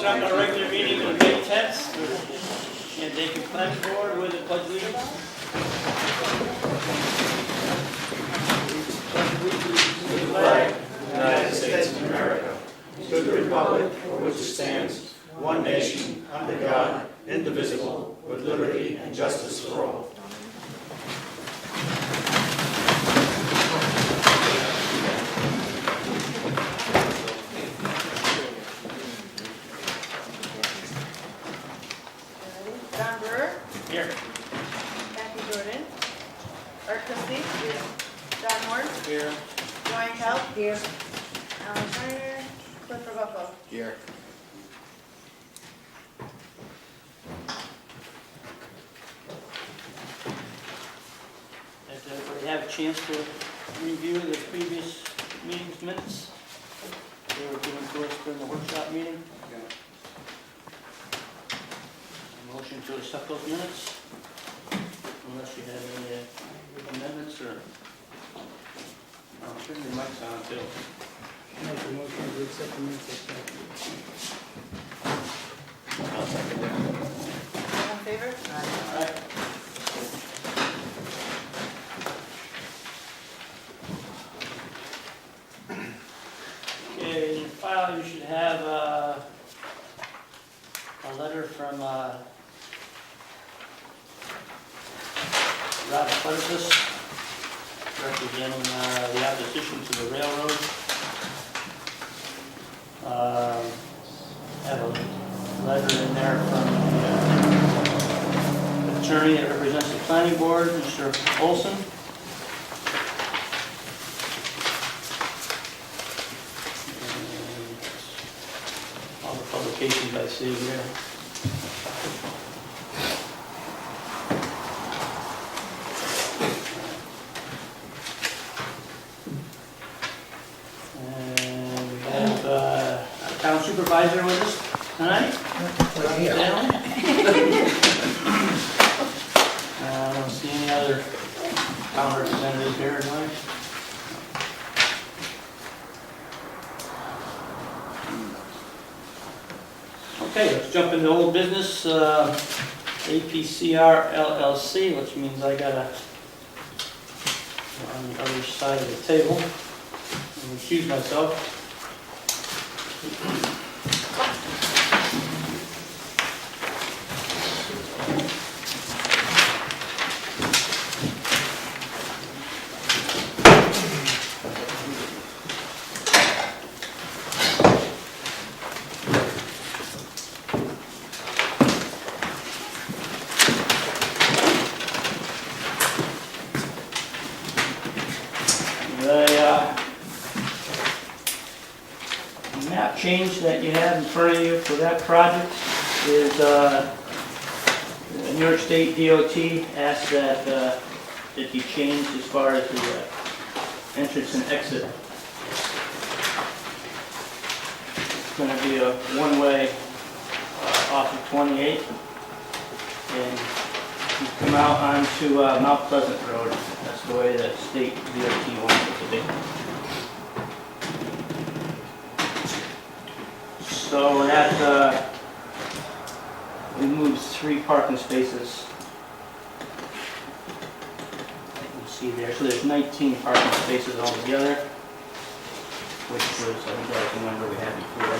start our regular meeting on May 10th. Shandaken Planning Board with the pledge allegiance. To the flag of the United States of America, to the republic for which it stands, one nation, under God, indivisible, with liberty and justice for all. John Brewer, Here. Kathy Jordan, Art Christie, John Moore, Here. Joanne Kell, here, Alan Shiner, Clifford Buffalo. Here. Does everybody have a chance to review the previous meeting's minutes? They were given to us during the workshop meeting. A motion to accept those minutes, unless you have any amendments or... Oh, turn your mics on too. Make a motion to accept the minutes. I'll second that. All in favor? All right. Okay, in your file you should have a letter from Robert Butterfus representing the opposition to the railroad. Have a letter in there from the attorney that represents the planning board, Mr. Olson. And all the publications I see here. And we have our town supervisor with us tonight. Down. I don't see any other town representatives here tonight. Okay, let's jump into old business. APCR LLC, which means I gotta go on the other side of the table and recuse myself. The map change that you have in front of you for that project is the New York State DOT asked that it be changed as far as the entrance and exit. It's going to be a one-way off of 28, and you come out onto Mount Pleasant Road. That's the way that state DOT wants it to be. So that we moved 3 parking spaces. You see there. So there's 19 parking spaces altogether, which was, I think that's the number we had before.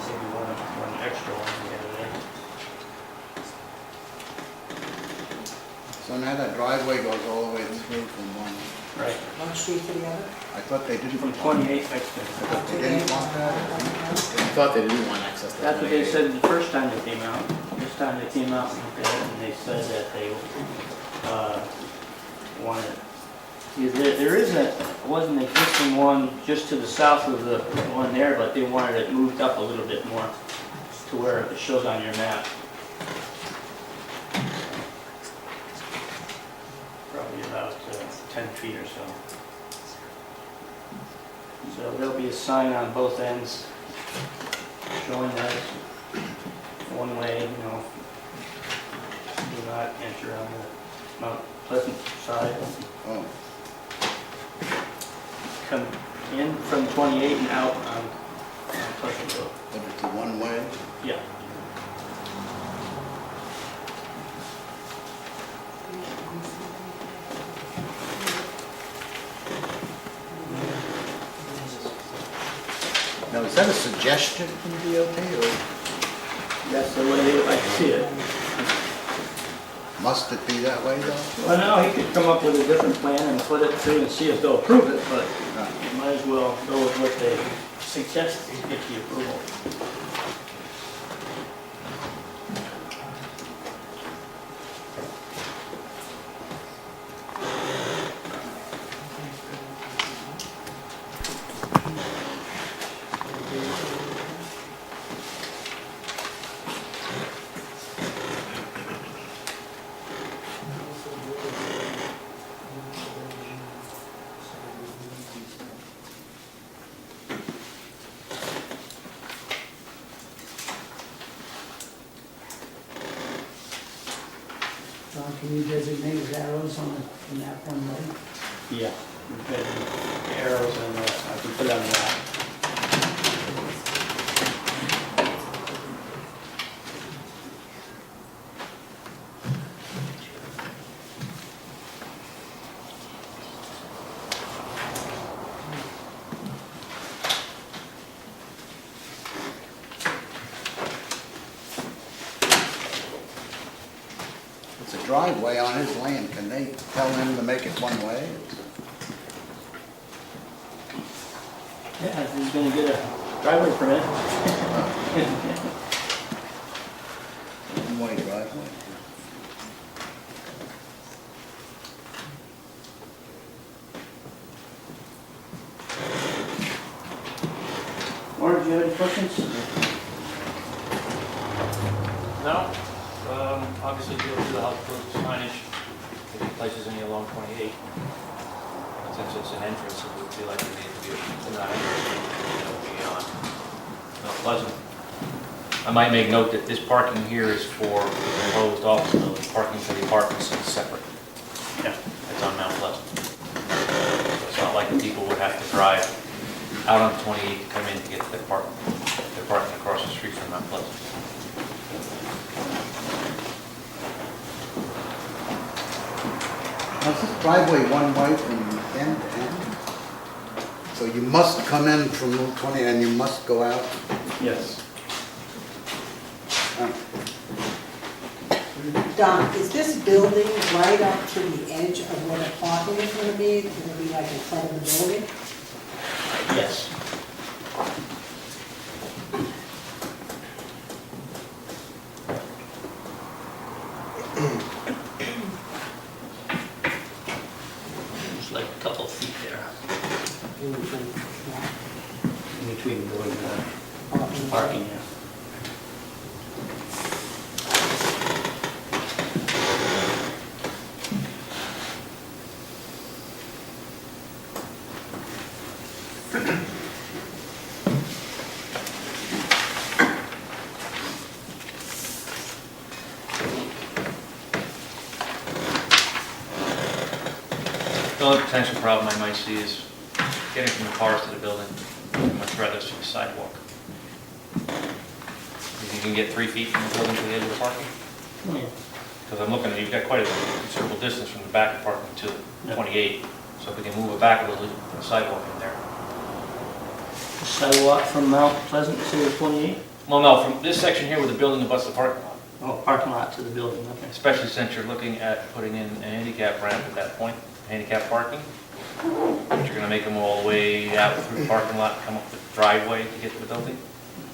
Maybe one extra one we had there. So now that driveway goes all the way through from one. Right. One street to the other? I thought they didn't. From 28 next to. I thought they didn't want that. I thought they didn't want access to that. That's what they said the first time they came out. This time they came out and looked at it, and they said that they wanted. There is was an existing one just to the south of the one there, but they wanted it moved up a little bit more to where it shows on your map. Probably about 10 feet or so. So there'll be a sign on both ends showing that it's one way, you know, do not enter on the Mount Pleasant side. Oh, Come in from 28 and out on Pleasantville. But it's a one-way. Yeah. Now, is that a suggestion from DOT or That's the way they like to see it. must it be that way though? Well, no, he could come up with a different plan and put it through and see if they'll approve it, but Right. you might as well go with what they suggest to get the approval. John, can you designate as arrows on that one way? Yeah. We've got the arrows and I can put it on the map. It's a driveway on his land. Can they tell him to make it one way? Yeah, if he's gonna get a driveway permit. One-way driveway. Warren, do you have any questions? No, obviously deal with the health code signage, if he places any along 28. Since it's an entrance, it would feel like it needs to be not beyond Mount Pleasant. I might make note that this parking here is for the proposed office building, parking for the apartments is separate. Yeah. It's on Mount Pleasant. So it's not like the people would have to drive out on 28 to come in to get to their parking. They're parking across the street from Mount Pleasant. Now, is this driveway one way from end to end? So you must come in from Route 20 and you must go out? Yes. Oh. Don, is this building right up to the edge of where the parking is gonna be? It's gonna be like in front of the building? Yes. It's like a couple of feet there, in between the building and the parking, yeah. The only potential problem I might see is getting from the cars to the building. I'd much rather see the sidewalk. If you can get 3 feet from the building to the edge of the parking? Because I'm looking at, you've got quite a considerable distance from the back of parking to Yeah. 28. So if we can move it back a little, put a sidewalk in there. Sidewalk from Mount Pleasant to 28? Well, no, from this section here where the building abuts the parking lot. Oh, parking lot to the building, okay. Especially since you're looking at putting in a handicap ramp at that point, handicap parking. But you're gonna make them all the way out through the parking lot, come up the driveway to get to the building.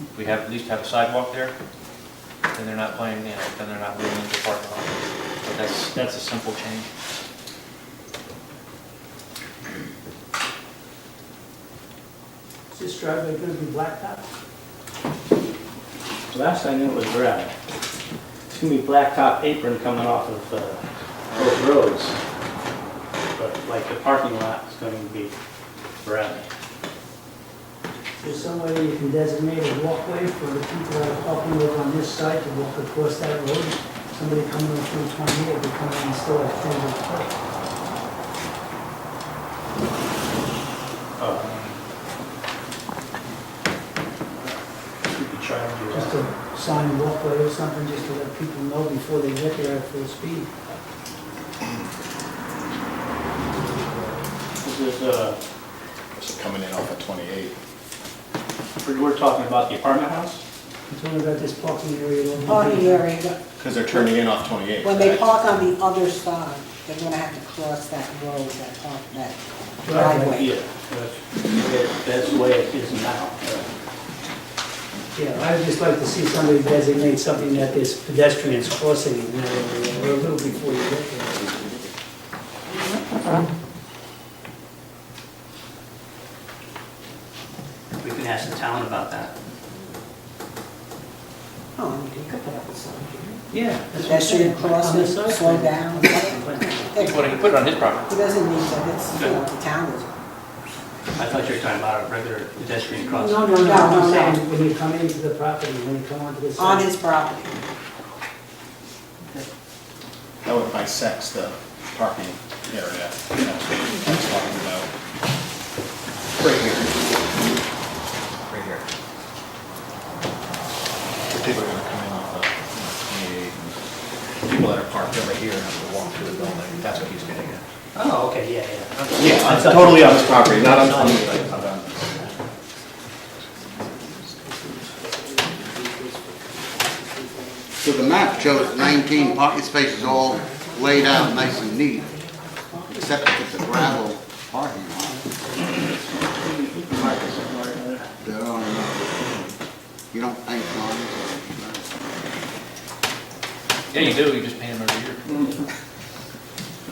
If we have, at least have a sidewalk there, then they're not playing, then they're not wheeling into the parking lot. But that's a simple change. Is this driveway gonna be blacktop? Last I knew it was gravel. It's gonna be blacktop apron coming off of both roads. But like the parking lot is going to be gravel. Is there some way you can designate a walkway for the people that are parking over on this side to walk across that road? Somebody coming in through 28, they come in and still have things to park. sign walkway or something, just to let people know before they get there at full speed. This is, This is coming in off of 28. we're talking about the apartment house? I'm talking about this parking area. over Parking here. area, Because they're turning in off 28. when they correct? park on the other side, they're gonna have to cross that road, that Driveway. driveway. Yeah, that's the way it is now. Yeah, I'd just like to see somebody designate something that there's pedestrians crossing in that area, or a little before you get there. We can ask the town about that. Oh, you could put up a sign. Yeah. Pedestrian crossing, slow down. He He put it on his property. doesn't need that, it's, the town is. I thought you were talking about a regular pedestrian crossing. No, No, no, I'm no. saying when you come into the property, when you come onto the side. On his property. That would bisects the parking area. That's what I was talking about. Right here. Right here. People are gonna come in off of 28. People that are parked over here have to walk through the building. That's what he's getting at. Oh, okay, yeah, yeah. Yeah, I thought- totally on his property, not on. So the map shows 19 parking spaces all laid out nice and neat, except if it's a gravel parking lot. There are enough. You don't think, Yeah, you do, you just pay him every year.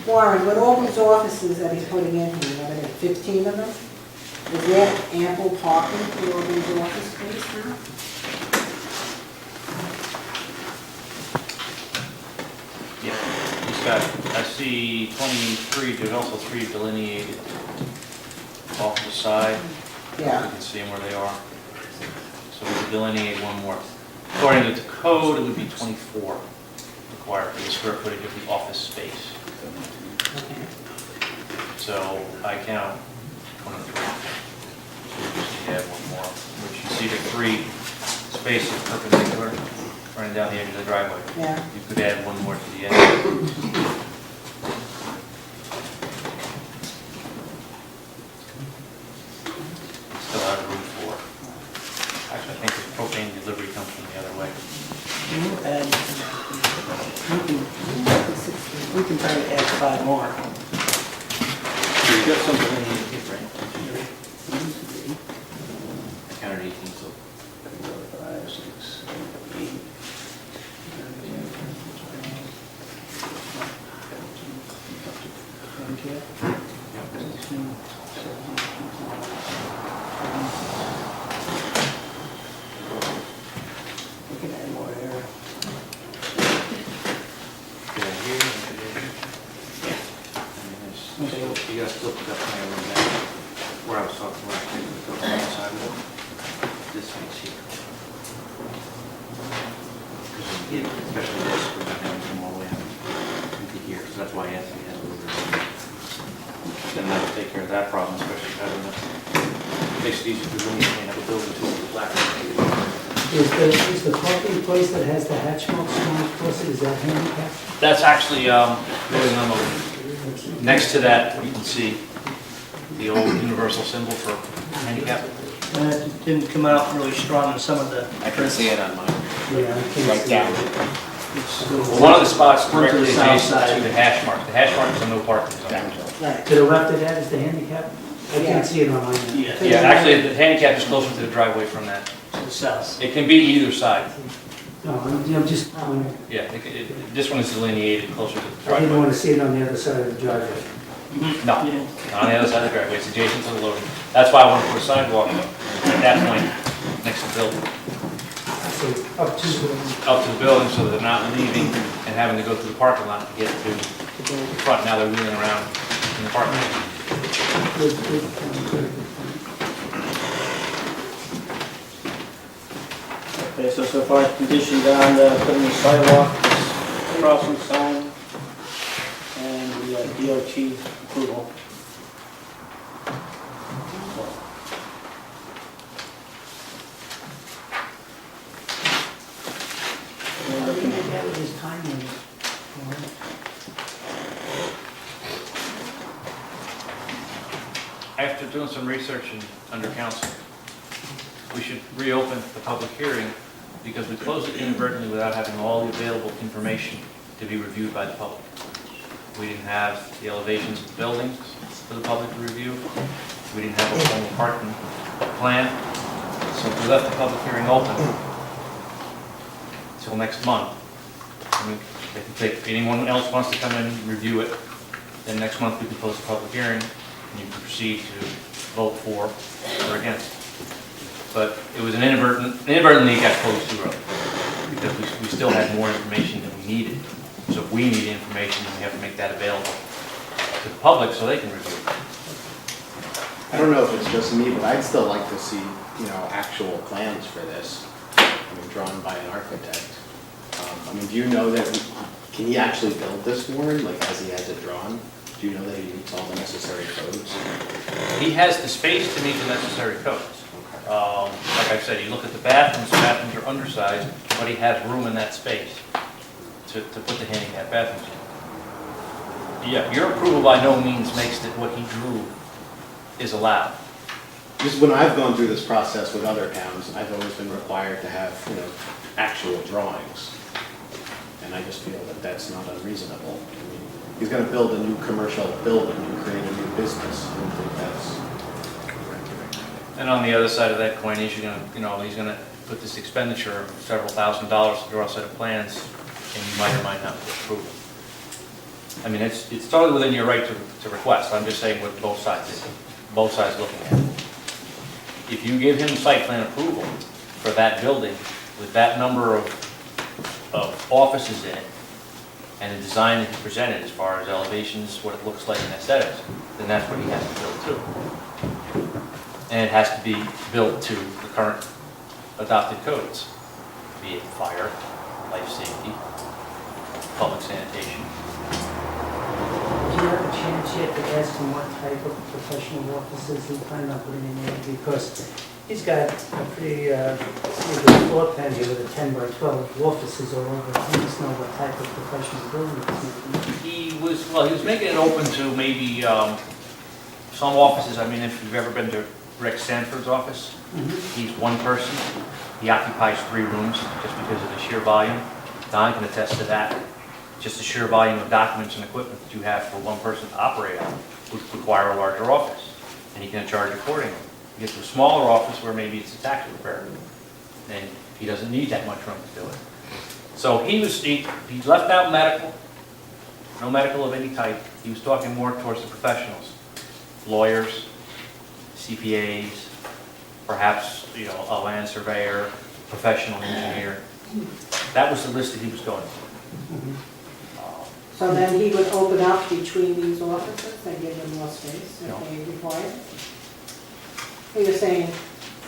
Warren, with all these offices that he's putting in here, what are there, 15 of them? Is there ample parking for all these office space now? Yeah, he's got, I see 23, there's also 3 delineated off the side. Yeah. You can see them where they are. So we could delineate one more. According to the code, it would be 24 required for the square footage of the office space. Okay. So I count 23. So we just need to add one more, which you see the 3 spaces perpendicular running down the edge of the driveway. Yeah. You could add one more to the end. Still have room for. Actually, I think the propane delivery comes from the other way. And we can try to add 5 more. You've got something in here different. I counted 18, so. 5, 6, 7, 8. We can add more there. Yeah, here, and then you gotta still put that plan on that, where I was talking about, the sidewalk, this piece here. Especially this, we're gonna have them all the way out into here, so that's why Anthony has a little bit. Then that'll take care of that problem, especially having the, makes it easier for when you have a building to the black. Is the parking place that has the hatch marks going across it, is that handicapped? That's actually, really on the, next to that, you can see the old universal symbol for handicap. It didn't come out really strong in some of the. I can see it on mine. Yeah, I can't Right see down. it. Well, one of the spots One to the directly south adjacent side. to the hash mark. The hash mark is a no parking zone. Right. To the left of that is the handicap? I Yeah. can't see it on mine. Yeah, Yeah, actually, the handicap is closer to the driveway from that. to the south. It can be either side. No, I'm just, Yeah, this one is delineated closer to the I didn't driveway. want to see it on the other side of the driveway. No, Yeah. not on the other side of the driveway. It's adjacent to the loading. That's why I want to put a sidewalk at that point next to the building, So up to the, up to the building so that they're not leaving and having to go through the parking lot to get to the front. Now they're wheeling around in the parking lot. good. Okay, so far conditioned on putting the sidewalk, crossing sign, and the DOT approval. after doing some research under council, we should reopen the public hearing because we closed it inadvertently without having all the available information to be reviewed by the public. We didn't have the elevations of the buildings for the public to review. We didn't have a formal parking plan. So if we left the public hearing open until next month, I mean, if anyone else wants to come in and review it, then next month we can close the public hearing and you can proceed to vote for or against. But it was inadvertently it got closed too early because we still had more information than we needed. So if we need information, then we have to make that available to the public so they can review it. I don't know if it's just me, but I'd still like to see, actual plans for this. Drawn by an architect. Do you know that, can he actually build this, Warren, like as he has it drawn? Do you know that he meets all the necessary codes? He has the space to meet the necessary codes. Like I said, you look at the bathrooms are undersized, but he has room in that space to put the handicap bathrooms in. Yeah, your approval by no means makes that what he drew is allowed. Just when I've gone through this process with other towns, I've always been required to have, actual drawings. And I just feel that that's not unreasonable. He's gonna build a new commercial building and create a new business. I don't think that's... And on the other side of that coin is he's gonna put this expenditure of several $1,000s to draw a set of plans, and you might or might not approve it. I mean, it's totally within your right to request. I'm just saying what both sides looking at it. If you give him site plan approval for that building with that number of offices in it, and the design that he presented as far as elevations, what it looks like in aesthetics, then that's what he has to build to. And it has to be built to the current adopted codes, be it fire, life safety, public sanitation. Do you have a chance yet to ask him what type of professional offices he planned on putting in there? Because he's got a pretty good floor plan here with a 10 by 12 offices all over. He must know what type of professional building it's making. He was making it open to maybe some offices. I mean, if you've ever been to Rick Sanford's office, he's one person. He occupies 3 rooms just because of the sheer volume. Don can attest to that. Just the sheer volume of documents and equipment that you have for one person to operate on would require a larger office, and he can charge accordingly. You get to a smaller office where maybe it's a tax repair, and he doesn't need that much room to do it. So he left out medical, no medical of any type. He was talking more towards the professionals, lawyers, CPAs, perhaps a land surveyor, professional engineer. That was the list that he was going for. So then he would open up between these offices and give them more space if they require? He was saying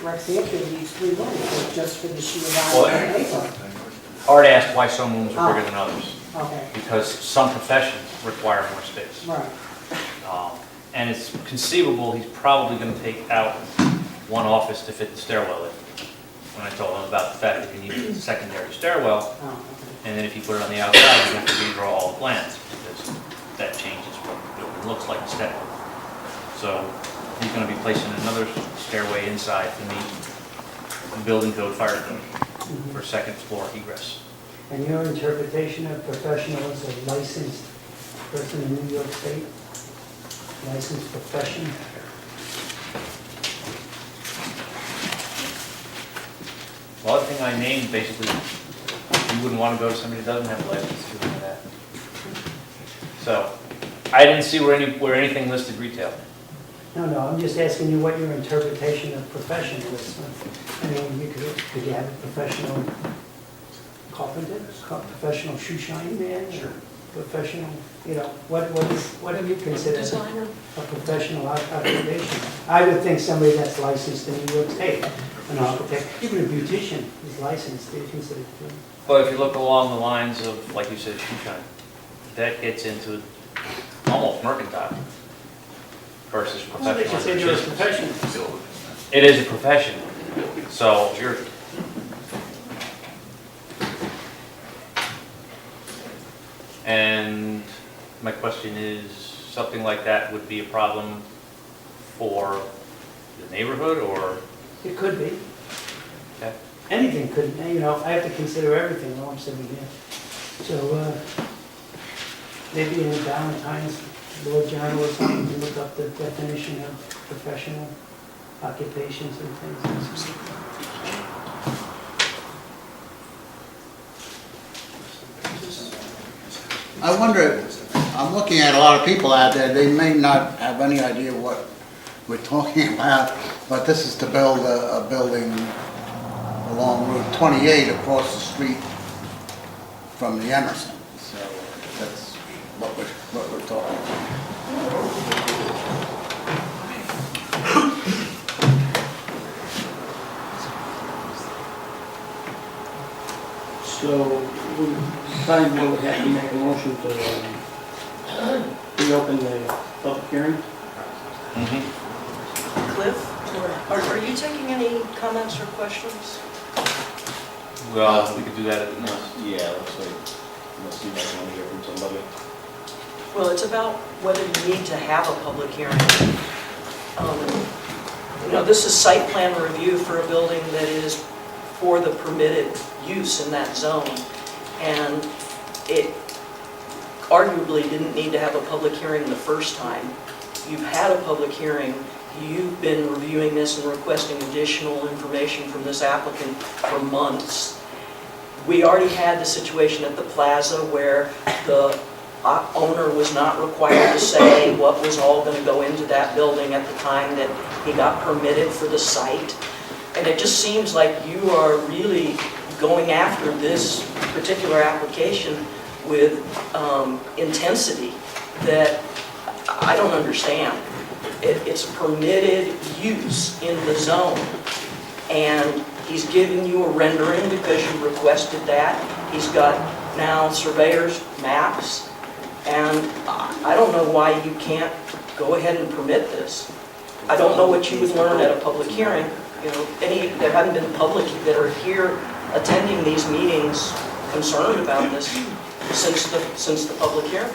Rex Hampton needs 3 rooms just for the sheer volume of paper. Hard asked why some rooms are bigger than others. Okay, Because some professions require more space. right. And it's conceivable he's probably going to take out one office to fit the stairwell in. When I told him about the fact that he needed a secondary stairwell, Oh, okay. and then if you put it on the outside, you have to redraw all the plans, because that changes what the building looks like aesthetically. So he's going to be placing another stairway inside to meet the building code fire code for second floor egress. And your interpretation of professional as a licensed person in New York State? Licensed profession? Well, everything I named, basically, you wouldn't want to go to somebody that doesn't have a license to do that. So, I didn't see where anything listed retail. No, I'm just asking you what your interpretation of profession is. I mean, could you have a professional carpenter, professional shoe shining man? Sure. Professional, what do you consider a professional occupation? I would think somebody that's licensed in New York State, an architect, even a beautician is licensed, they consider it. But if you look along the lines of, like you said, shoe shine, that gets into almost mercantile versus Well, they should say professional. they're a professional. It is a profession, so you're. And my question is, something like that would be a problem for the neighborhood, or? It could be. Okay. Anything could, you know, I have to consider everything while I'm sitting here. So, maybe in Valentine's Law Journal or something, to look up the definition of professional occupations and things. I wonder, I'm looking at a lot of people out there, they may not have any idea what we're talking about, but this is to build a building along Route 28 across the street from the Emerson. So that's what we're talking about. So, we probably will have to make a motion to reopen the public hearing. Cliff, are you taking any comments or questions? Well, we could do that at the next. Yeah, looks like, unless you guys want to hear from somebody. Well, it's about whether you need to have a public hearing. You know, this is site plan review for a building that is for the permitted use in that zone. And it arguably didn't need to have a public hearing the first time. You've had a public hearing, you've been reviewing this and requesting additional information from this applicant for months. We already had the situation at the plaza where the owner was not required to say what was all going to go into that building at the time that he got permitted for the site. And it just seems like you are really going after this particular application with intensity that I don't understand. It's a permitted use in the zone, and he's giving you a rendering because you requested that. He's got now surveyor's maps, and I don't know why you can't go ahead and permit this. I don't know what you would learn at a public hearing. You know, there haven't been public that are here attending these meetings concerned about this since the public hearing.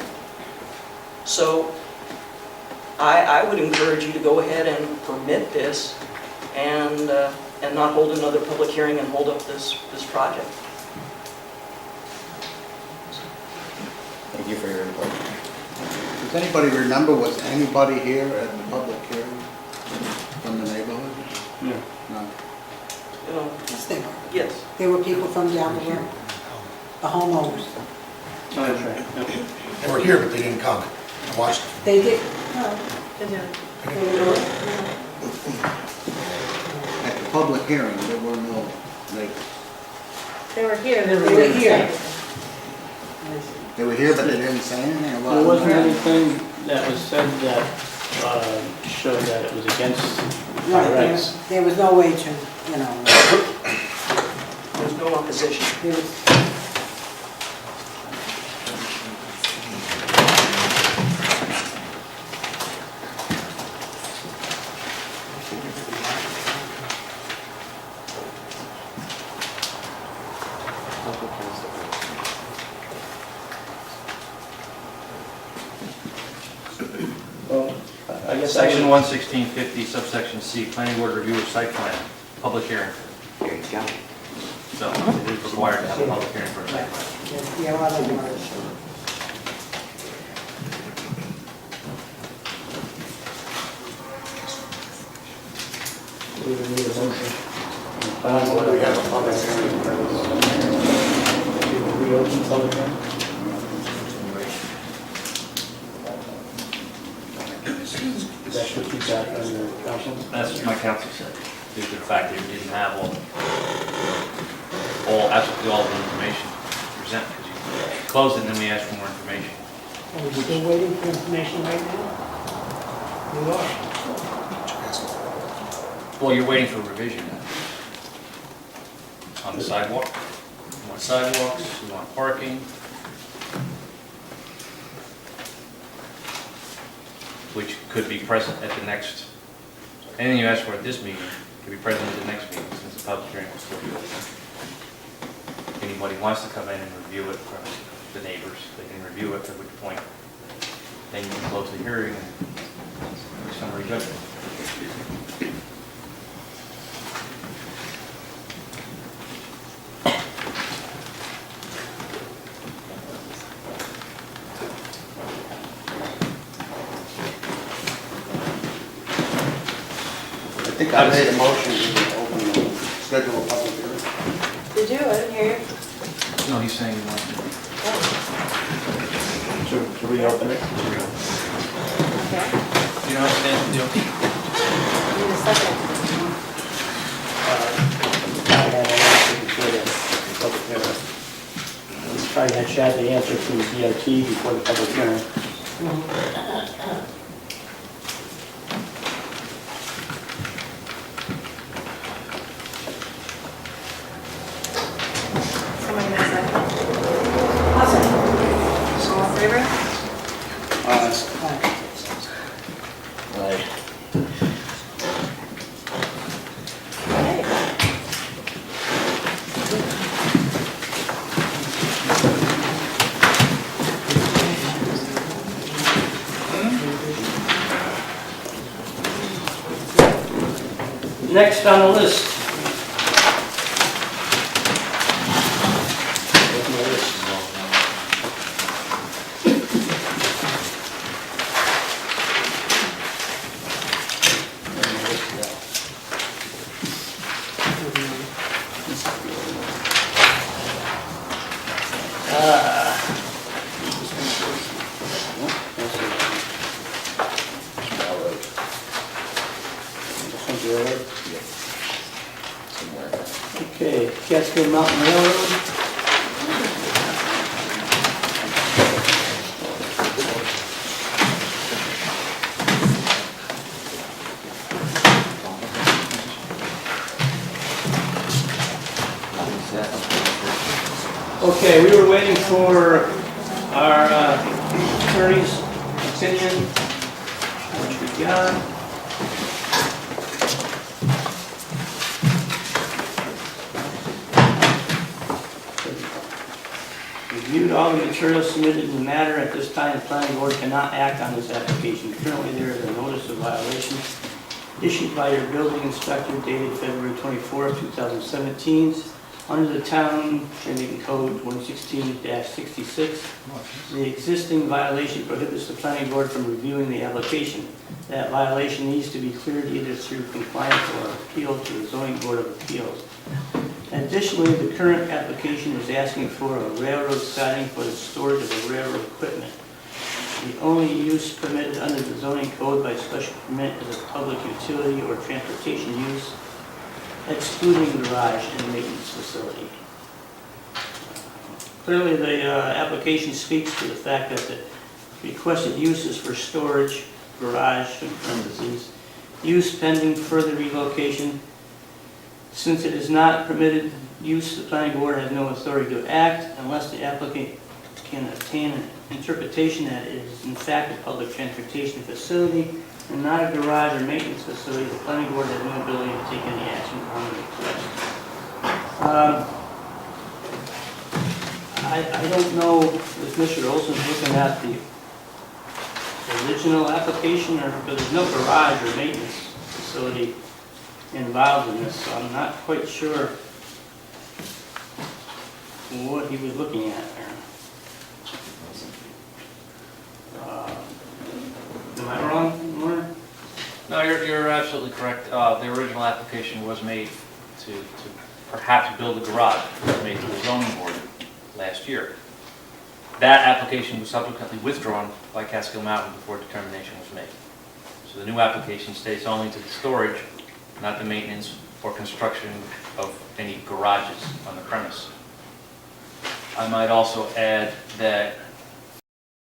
So I would encourage you to go ahead and permit this and not hold another public hearing and hold up this project. Thank you for your input. Does anybody remember, was anybody here at the public hearing from the neighborhood? No. No. You know, Yes, they were. yes. There were people from down the road, the homeowners. That's right. They were here, but they didn't comment. I watched them. They did, no, they were, At the public hearing, there were no neighbors. They were here. they were here. They were here, but they didn't say anything about it? There wasn't anything that was said that showed that it was against our Right, rights. there was no way to, you know, There's no opposition. there was, Well, I guess Section 11650, subsection C, planning board review of site plan, public hearing. There you go. So it is required to have a public hearing for a site plan. yeah, well, they were. We would need a motion. We have a public hearing. Reopen public hearing? That's what you got on your council? That's what my counsel said, due to the fact that you didn't have absolutely all the information to present, because you closed it and then we asked for more information. Are we still waiting for information right now? We are. Well, you're waiting for revision then. On the sidewalk. You want sidewalks, you want parking. Which could be present at the next, anything you ask for at this meeting could be present at the next meeting, since the public hearing will still be open. If anybody wants to come in and review it from the neighbors, they can review it, at which point then you can close the hearing and summary judgment. think I made a motion to open the schedule of public hearing. Did you? I didn't hear you. No, he's saying he wants to. Should we open it? Okay. You know what stands for DOT? Need a second. I had an answer before the public hearing. Probably had Shad the answer from DOT before the public hearing. Somebody need a second. I'll say. All in favor? Right. Okay. Next on the list. Okay, Catskill Mountain Railroad. Okay, we were waiting for our attorney's opinion, which we got. Reviewed all the materials submitted in the matter. At this time, the planning board cannot act on this application. Currently, there is a notice of violation issued by your building inspector dated February 24, 2017, under the town Shandaken Code 116-66. The existing violation prohibits the planning board from reviewing the application. That violation needs to be cleared either through compliance or appeal to the zoning board of appeals. Additionally, the current application is asking for a railroad siding for the storage of the railroad equipment. The only use permitted under the zoning code by special permit is a public utility or transportation use, excluding garage and maintenance facility. Clearly, the application speaks to the fact that the requested use is for storage, garage, in parentheses, use pending further relocation. Since it is not permitted use, the planning board has no authority to act unless the applicant can obtain an interpretation that it is in fact a public transportation facility and not a garage or maintenance facility. The planning board has no ability to take any action on the request. I don't know if Mr. Olson's looking at the original application or, but there's no garage or maintenance facility involved in this, so I'm not quite sure what he was looking at there. Am I wrong, Warren? No, you're absolutely correct. The original application was made to perhaps build a garage. It was made to the zoning board last year. That application was subsequently withdrawn by Catskill Mountain before determination was made. So the new application states only to the storage, not the maintenance or construction of any garages on the premise. I might also add that